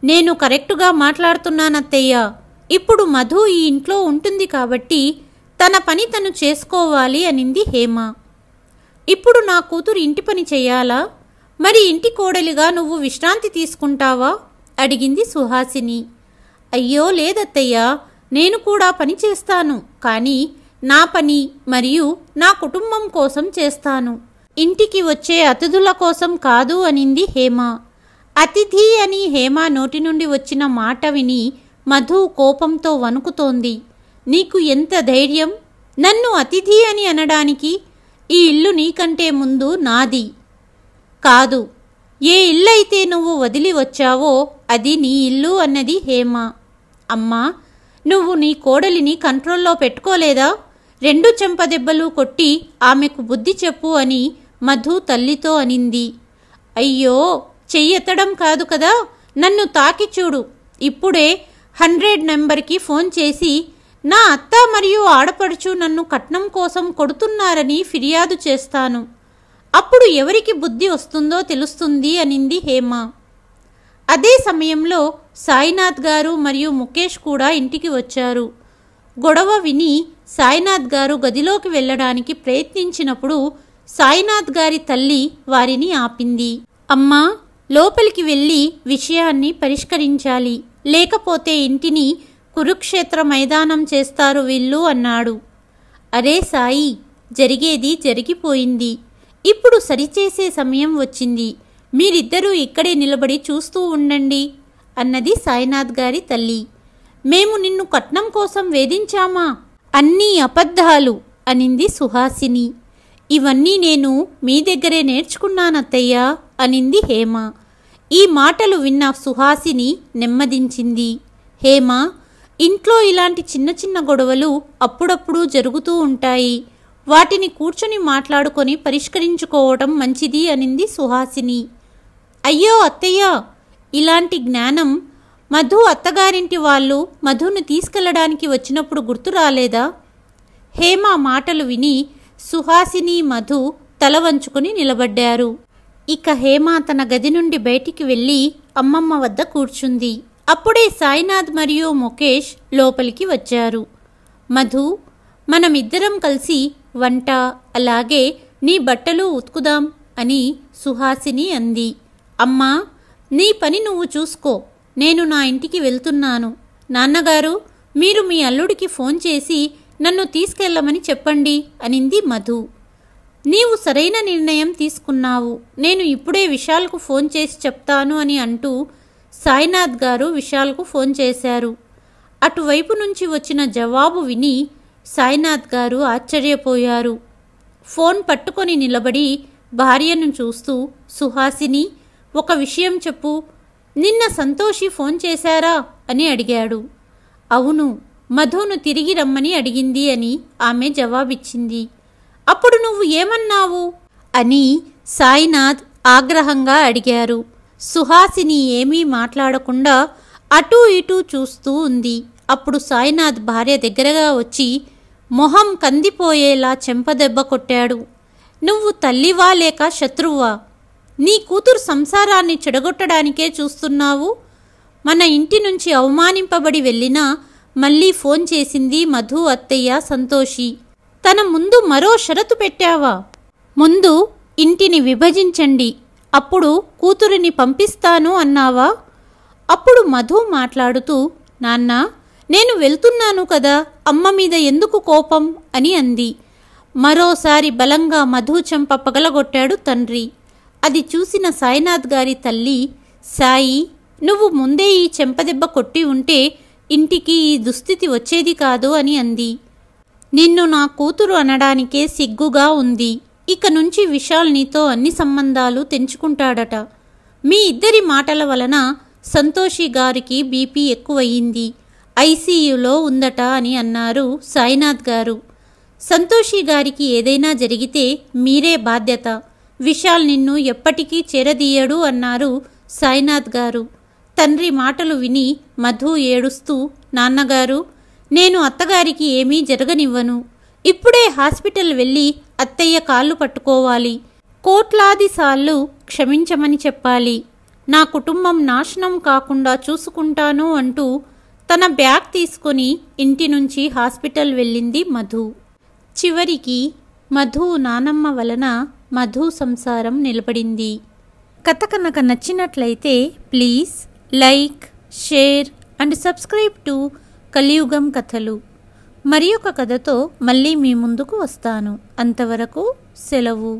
నేను కరెక్టుగా మాట్లాడుతున్నానత్తయ్య, ఇప్పుడు మధు ఈ ఇంట్లో ఉంటుంది కాబట్టి తన పని తను చేసుకోవాలి అనింది హేమ. ఇప్పుడు నా కూతురు ఇంటి పని చెయ్యాలా? మరి ఇంటి కోడలిగా నువ్వు విశ్రాంతి తీసుకుంటావా అడిగింది సుహాసిని. అయ్యో లేదత్తయ్యా, నేను కూడా పని చేస్తాను, కానీ నా పని మరియు నా కుటుంబం కోసం చేస్తాను, ఇంటికి వచ్చే అతిథుల కోసం కాదు అనింది హేమ. అతిథి అని హేమ నోటి నుండి వచ్చిన మాట విని మధు కోపంతో వణుకుతోంది. నీకు ఎంత ధైర్యం నన్ను అతిథి అని అనడానికి? ఈ ఇల్లు నీకంటే ముందు నాది కాదు, ఏ ఇల్లైతే నువ్వు వదిలి వచ్చావో అది నీ ఇల్లు అన్నది హేమ. అమ్మా, నువ్వు నీ కోడలిని కంట్రోల్లో పెట్టుకోలేదా? 2 చెంపదెబ్బలు కొట్టి ఆమెకు బుద్ధి చెప్పు అని మధు తల్లితో అనింది. అయ్యో, చెయ్యెత్తడం కాదు కదా, నన్ను తాకి చూడు, ఇప్పుడే 100 నెంబర్కి ఫోన్ చేసి నా అత్త మరియు ఆడపడుచు నన్ను కట్నం కోసం కొడుతున్నారని ఫిర్యాదు చేస్తాను, అప్పుడు ఎవరికి బుద్ధి వస్తుందో తెలుస్తుంది అనింది హేమ. అదే సమయంలో సాయినాథ్ గారు మరియు ముఖేష్ కూడా ఇంటికి వచ్చారు. గొడవ విని సాయినాథ్ గారు గదిలోకి వెళ్ళడానికి ప్రయత్నించినప్పుడు సాయినాథ్ గారి తల్లి వారిని ఆపింది. అమ్మా, లోపలికి వెళ్ళి విషయాన్ని పరిష్కరించాలి, లేకపోతే ఇంటిని కురుక్షేత్ర మైదానం చేస్తారు వీళ్ళు అన్నాడు. అరే సాయి, జరిగేది జరిగిపోయింది, ఇప్పుడు సరిచేసే సమయం వచ్చింది, మీరిద్దరూ ఇక్కడే నిలబడి చూస్తూ ఉండండి అన్నది సాయినాథ్ గారి తల్లి. మేము నిన్ను కట్నం కోసం వేధించామా? అన్నీ అబద్ధాలు అనింది సుహాసిని. ఇవన్నీ నేను మీ దగ్గరే నేర్చుకున్నానత్తయ్యా అనింది హేమ. ఈ మాటలు విన్న సుహాసిని నెమ్మదించింది. హేమ, ఇంట్లో ఇలాంటి చిన్న చిన్న గొడవలు అప్పుడప్పుడు జరుగుతూ ఉంటాయి, వాటిని కూర్చొని మాట్లాడుకొని పరిష్కరించుకోవటం మంచిది అనింది సుహాసిని. అయ్యో అత్తయ్య, ఇలాంటి జ్ఞానం మధు అత్తగారింటి వాళ్ళు మధును తీసుకెళ్లడానికి వచ్చినప్పుడు గుర్తు రాలేదా? హేమ మాటలు విని సుహాసిని మధు తల వంచుకుని నిలబడ్డారు. ఇక హేమ తన గది నుండి బయటికి వెళ్ళి అమ్మమ్మ వద్ద కూర్చుంది. అప్పుడే సాయినాథ్ మరియు ముఖేష్ లోపలికి వచ్చారు. మధు, మనమిద్దరం కలిసి వంట అలాగే నీ బట్టలు ఉతుకుదాం అని సుహాసిని అంది. అమ్మా, నీ పని నువ్వు చూసుకో, నేను నా ఇంటికి వెళ్తున్నాను. నాన్నగారు, మీరు మీ అల్లుడికి ఫోన్ చేసి నన్ను తీసుకెళ్లమని చెప్పండి అనింది మధు. నీవు సరైన నిర్ణయం తీసుకున్నావు, నేను ఇప్పుడే విశాల్కు ఫోన్ చేసి చెప్తాను అని అంటూ సాయినాథ్ గారు విశాల్కు ఫోన్ చేశారు. అటువైపు నుంచి వచ్చిన జవాబు విని సాయినాథ్ గారు ఆశ్చర్యపోయారు. ఫోన్ పట్టుకొని నిలబడి భార్యను చూస్తూ, సుహాసిని, ఒక విషయం చెప్పు, నిన్న సంతోషి ఫోన్ చేశారా అని అడిగాడు. అవును, మధును తిరిగి రమ్మని అడిగింది అని ఆమె జవాబిచ్చింది. అప్పుడు నువ్వు ఏమన్నావు అని సాయినాథ్ ఆగ్రహంగా అడిగారు. సుహాసిని ఏమీ మాట్లాడకుండా అటూ ఇటూ చూస్తూ ఉంది. అప్పుడు సాయినాథ్ భార్య దగ్గరగా వచ్చి మొహం కందిపోయేలా చెంపదెబ్బ కొట్టాడు. నువ్వు తల్లివా లేక శత్రువా? నీ కూతురు సంసారాన్ని చెడగొట్టడానికే చూస్తున్నావు. మన ఇంటి నుంచి అవమానింపబడి వెళ్ళినా మళ్ళీ ఫోన్ చేసింది మధు అత్తయ్య సంతోషి. తన ముందు మరో షరతు పెట్టావా? ముందు ఇంటిని విభజించండి, అప్పుడు కూతురిని పంపిస్తాను అన్నావా? అప్పుడు మధు మాట్లాడుతూ, నాన్నా, నేను వెళ్తున్నాను కదా, అమ్మ మీద ఎందుకు కోపం అని అంది. మరోసారి బలంగా మధు చెంప పగలగొట్టాడు తండ్రి. అది చూసిన సాయినాథ్ గారి తల్లి, సాయి, నువ్వు ముందే ఈ చెంపదెబ్బ కొట్టి ఉంటే ఇంటికి ఈ దుస్థితి వచ్చేది కాదు అని అంది. నిన్ను నా కూతురు అనడానికే సిగ్గుగా ఉంది. ఇక నుంచి విశాల్ నీతో అన్ని సంబంధాలు తెంచుకుంటాడట. మీ ఇద్దరి మాటల వలన సంతోషి గారికి బీపీ ఎక్కువయ్యింది, ఐసీయూలో ఉందట అని అన్నారు సాయినాథ్ గారు. సంతోషి గారికి ఏదైనా జరిగితే మీరే బాధ్యత. విశాల్ నిన్ను ఎప్పటికీ చేరదీయడు అన్నారు సాయినాథ్ గారు. తండ్రి మాటలు విని మధు ఏడుస్తూ, నాన్నగారు, నేను అత్తగారికి ఏమీ జరగనివ్వను. ఇప్పుడే హాస్పిటల్ వెళ్ళి అత్తయ్య కాళ్ళు పట్టుకోవాలి. కోట్లాది సార్లు క్షమించమని చెప్పాలి. నా కుటుంబం నాశనం కాకుండా చూసుకుంటాను అంటూ తన బ్యాగ్ తీసుకొని ఇంటి నుంచి హాస్పిటల్ వెళ్ళింది మధు. చివరికి మధు నానమ్మ వలన మధు సంసారం నిలబడింది. కథ కనుక నచ్చినట్లయితే please like, share and subscribe to కలియుగం కథలు. మరి ఒక కథతో మళ్ళీ మీ ముందుకు వస్తాను. అంతవరకు సెలవు.